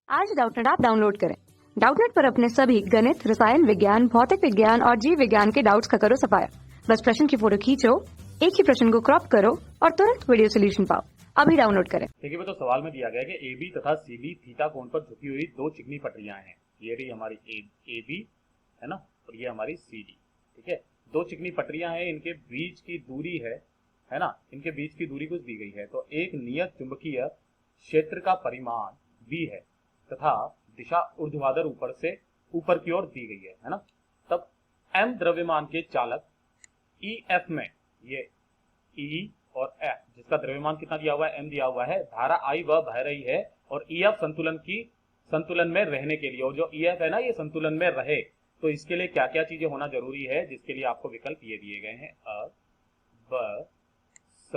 आज Doubtnut app download करें। Doubtnut पर अपने सभी गणित, रसायन विज्ञान, भौतिक विज्ञान और जीव विज्ञान के डाउट्स का करो सफाया। बस प्रश्न की फोटो खींचो, एक ही प्रश्न को क्रॉप करो और तुरंत वीडियो सोल्यूशन पाओ। अभी डाउनलोड करें। देखिए तो सवाल में दिया गया है कि AB तथा CD थीटा कोण पर झुकी हुई दो चिकनी पटरियां हैं। ये रही हमारी AB है ना, और ये हमारी CD। ठीक है, दो चिकनी पटरियां हैं, इनके बीच की दूरी है ना, इनके बीच की दूरी कुछ दी गई है। तो एक नियत चुंबकीय क्षेत्र का परिमाण V है तथा दिशा ऊर्ध्वाधर ऊपर की ओर दी गई है ना। तब M द्रव्यमान के चालक EF में, ये E और F जिसका द्रव्यमान कितना दिया हुआ है, M दिया हुआ है, धारा I वह बह रही है और EF संतुलन में रहने के लिए, और जो EF है ना ये संतुलन में रहे, तो इसके लिए क्या क्या चीजें होना जरूरी है, जिसके लिए आपको विकल्प ये दिए गए हैं, अ, ब, स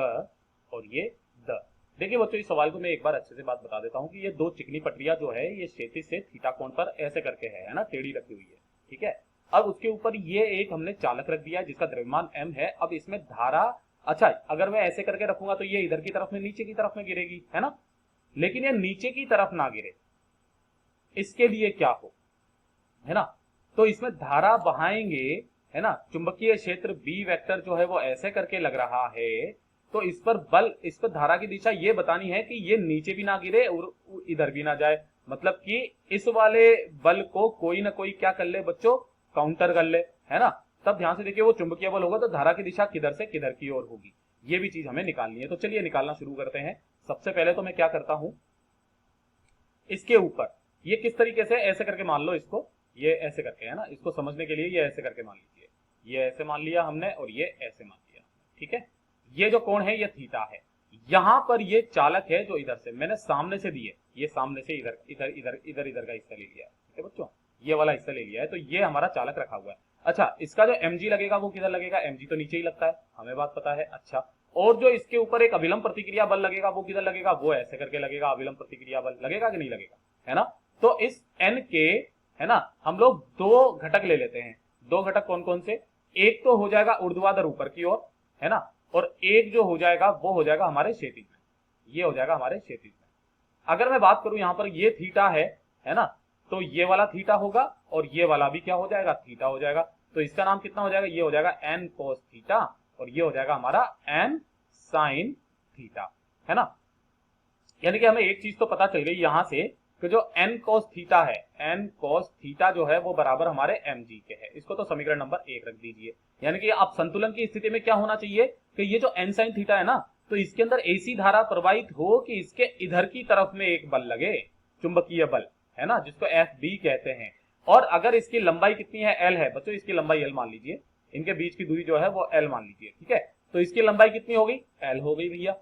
और ये द। देखिए बच्चों, इस सवाल को मैं एक बार अच्छे से बात बता देता हूँ कि ये दो चिकनी पटरियां जो है ये क्षैतिज से थीटा कोण पर ऐसे करके है ना, टेढ़ी रखी हुई है। ठीक है, अब उसके ऊपर ये एक हमने चालक रख दिया जिसका द्रव्यमान M है। अब इसमें धारा, अच्छा अगर मैं ऐसे करके रखूंगा तो ये इधर की तरफ में, नीचे की तरफ में गिरेगी, है ना, लेकिन ये नीचे की तरफ ना गिरे, इसके लिए क्या हो, है ना, तो इसमें धारा बहाएंगे, है ना। चुंबकीय क्षेत्र B वेक्टर जो है वो ऐसे करके लग रहा है, तो इस पर बल, इस पर धारा की दिशा ये बतानी है कि ये नीचे भी ना गिरे और इधर भी ना जाए, मतलब कि इस वाले बल को कोई ना कोई क्या कर ले बच्चों, काउंटर कर ले, है ना। तब ध्यान से देखिए, वो चुंबकीय बल होगा तो धारा की दिशा किधर से किधर की ओर होगी, ये भी चीज हमें निकालनी है। तो चलिए निकालना शुरू करते हैं। सबसे पहले तो मैं क्या करता हूं, इसके ऊपर ये किस तरीके से, ऐसे करके मान लो इसको, ये ऐसे करके, है ना, इसको समझने के लिए ये ऐसे करके मान लीजिए, ये ऐसे मान लिया हमने और ये ऐसे मान लिया। ठीक है, ये जो कोण है ये थीटा है। यहां पर ये चालक है जो इधर से मैंने सामने से दिए, ये सामने से इधर इधर इधर इधर इधर का हिस्सा ले लिया है। ठीक है बच्चों, ये वाला हिस्सा ले लिया है, तो ये हमारा चालक रखा हुआ है। अच्छा, इसका जो mg लगेगा वो किधर लगेगा, mg तो नीचे ही लगता है, हमें बात पता है। अच्छा, और जो इसके ऊपर एक अभिलंब प्रतिक्रिया बल लगेगा वो किधर लगेगा, वो ऐसे करके लगेगा, अभिलंब प्रतिक्रिया बल लगेगा कि नहीं लगेगा, है ना। तो इस n के, है ना, हम लोग दो घटक ले लेते हैं। दो घटक कौन कौन से, एक तो हो जाएगा ऊर्ध्वाधर ऊपर की ओर, है ना, और एक जो हो जाएगा वो हो जाएगा हमारे क्षैतिज में, ये हो जाएगा हमारे क्षैतिज में। अगर मैं बात करूं यहां पर, ये थीटा है ना, तो ये वाला थीटा होगा और ये वाला भी क्या हो जाएगा, थीटा हो जाएगा। तो इसका नाम कितना हो जाएगा, ये हो जाएगा n cos थीटा और ये हो जाएगा हमारा n sin थीटा, है ना। यानी कि हमें एक चीज तो पता चल गई यहां से कि जो n cos थीटा है, n cos थीटा जो है वो बराबर हमारे mg के है। इसको तो समीकरण नंबर 1 रख दीजिए। यानी कि आप संतुलन की स्थिति में क्या होना चाहिए कि ये जो n sin थीटा है ना, तो इसके अंदर ऐसी धारा प्रवाहित हो कि इसके इधर की तरफ में एक बल लगे, चुंबकीय बल, है ना, जिसको FB कहते हैं। और अगर इसकी लंबाई कितनी है, L है बच्चों, इसकी लंबाई L मान लीजिए, इनके बीच की दूरी जो है वो L मान लीजिए। ठीक है, तो इसकी लंबाई कितनी हो गई, L हो गई भैया।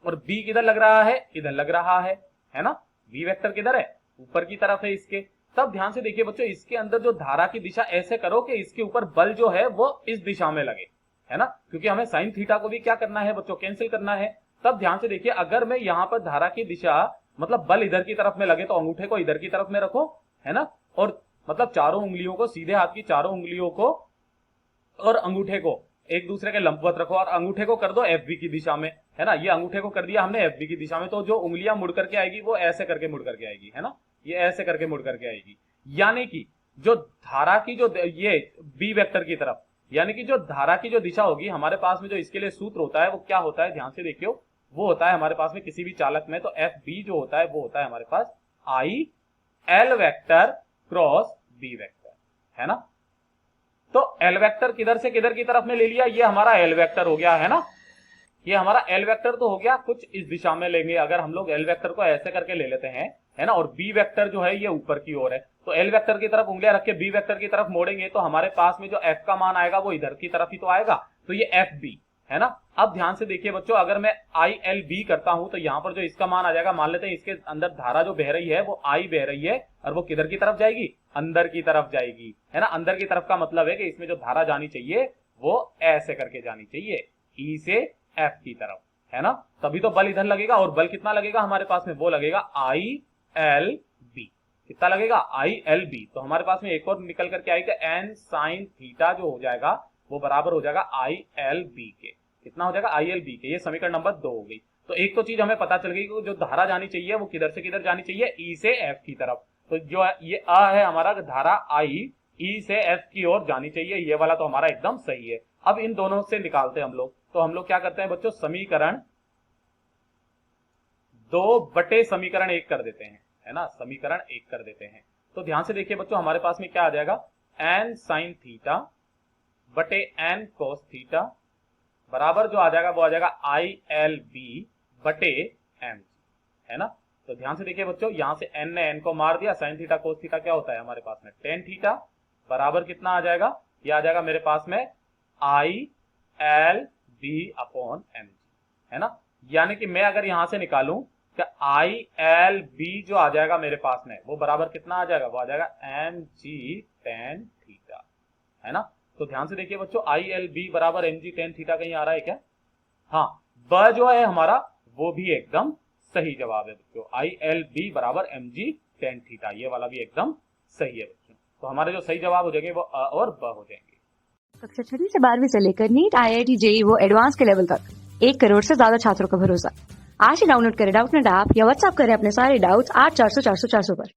और B किधर लग रहा है, इधर लग रहा है ना। B वेक्टर किधर है, ऊपर की तरफ है इसके। तब ध्यान से देखिए बच्चों, इसके अंदर जो धारा की दिशा ऐसे करो कि इसके ऊपर बल जो है वो इस दिशा में लगे, है ना, क्योंकि हमें साइन थीटा को भी क्या करना है बच्चों, कैंसिल करना है। तब ध्यान से देखिए, अगर मैं यहां पर धारा की दिशा, मतलब बल इधर की तरफ में लगे, तो अंगूठे को इधर की तरफ में रखो, है ना, और मतलब चारों उंगलियों को, सीधे हाथ की चारों उंगलियों को और अंगूठे को एक दूसरे के लंबवत रखो और अंगूठे को कर दो FB की दिशा में, है ना। ये अंगूठे को कर दिया हमने FB की दिशा में, तो जो उंगलियां मुड़ करके आएगी वो ऐसे करके मुड़ करके आएगी, है ना, ये ऐसे करके मुड़ करके आएगी। यानी कि जो धारा की जो ये B वेक्टर की तरफ, यानी कि जो धारा की जो दिशा होगी हमारे पास में, जो इसके लिए सूत्र होता है वो क्या होता है, ध्यान से देखियो, वो होता है हमारे पास में किसी भी चालक में, तो FB जो होता है वो होता है हमारे पास IL vector cross B vector, है ना। तो L वेक्टर किधर से किधर की तरफ में ले लिया, ये हमारा L वेक्टर हो गया, है ना, ये हमारा L वेक्टर तो हो गया, कुछ इस दिशा में लेंगे अगर हम लोग L वेक्टर को ऐसे करके ले लेते हैं, है ना, और B वेक्टर जो है ये ऊपर की ओर है, तो L वेक्टर की तरफ उंगलियां रख के B वेक्टर की तरफ मोड़ेंगे तो हमारे पास में जो F का मान आएगा वो इधर की तरफ ही तो आएगा, तो ये FB, है ना। अब ध्यान से देखिए बच्चों, अगर मैं ILB करता हूं तो यहां पर जो इसका मान आ जाएगा, मान लेते हैं इसके अंदर धारा जो बह रही है वो I बह रही है और वो किधर की तरफ जाएगी, अंदर की तरफ जाएगी, है ना। अंदर की तरफ का मतलब है कि इसमें जो धारा जानी चाहिए वो ऐसे करके जानी चाहिए, E से F की तरफ, है ना। तभी तो बल इधर लगेगा, और बल कितना लगेगा हमारे पास में, वो लगेगा ILB। कितना लगेगा, ILB। तो हमारे पास में एक और निकल करके आएगा n sin थीटा, जो हो जाएगा वो बराबर हो जाएगा ILB के। कितना हो जाएगा, ILB के। ये समीकरण नंबर 2 हो गई। तो एक तो चीज हमें पता चल गई कि जो धारा जानी चाहिए वो किधर से किधर जानी चाहिए, ई से एफ की तरफ। तो जो ये अ है हमारा धारा आई ई से एफ की ओर जानी चाहिए, ये वाला तो हमारा एकदम सही है। अब इन दोनों से निकालते हैं हम लोग। तो हम लोग क्या करते हैं बच्चों, समीकरण 2/समीकरण 1 कर देते हैं, है ना, समीकरण 1 कर देते हैं। तो ध्यान से देखिए बच्चों, हमारे पास में क्या आ जाएगा, n sin थीटा बटे n cos थीटा बराबर जो आ जाएगा वो आ जाएगा ILB बटे m, है ना। तो ध्यान से देखिए बच्चों, यहां से n ने n को मार दिया, sin थीटा cos थीटा क्या होता है हमारे पास में tan थीटा बराबर कितना आ जाएगा, ये आ जाएगा मेरे पास में ILB अपॉन m, है ना। यानी कि मैं अगर यहां से निकालूं कि ILB जो आ जाएगा मेरे पास में वो बराबर कितना आ जाएगा, वो आ जाएगा mg tan थीटा, है ना। तो ध्यान से देखिए बच्चों, ILB बराबर mg tan थीटा कहीं आ रहा है क्या? हाँ, ब जो है हमारा वो भी एकदम सही जवाब है बच्चों, ILB बराबर mg tan थीटा, ये वाला भी एकदम सही है बच्चों। तो हमारे जो सही जवाब हो जाएंगे वो अ और ब हो जाएंगे। कक्षा 6 से 12वीं से लेकर नीट, IIT, JEE वो एडवांस के लेवल तक 1 करोड़ से ज्यादा छात्रों का भरोसा। आज ही डाउनलोड करें डाउटनेट ऐप या व्हाट्सएप करें अपने सारे डाउट्स 8400 400 400 पर।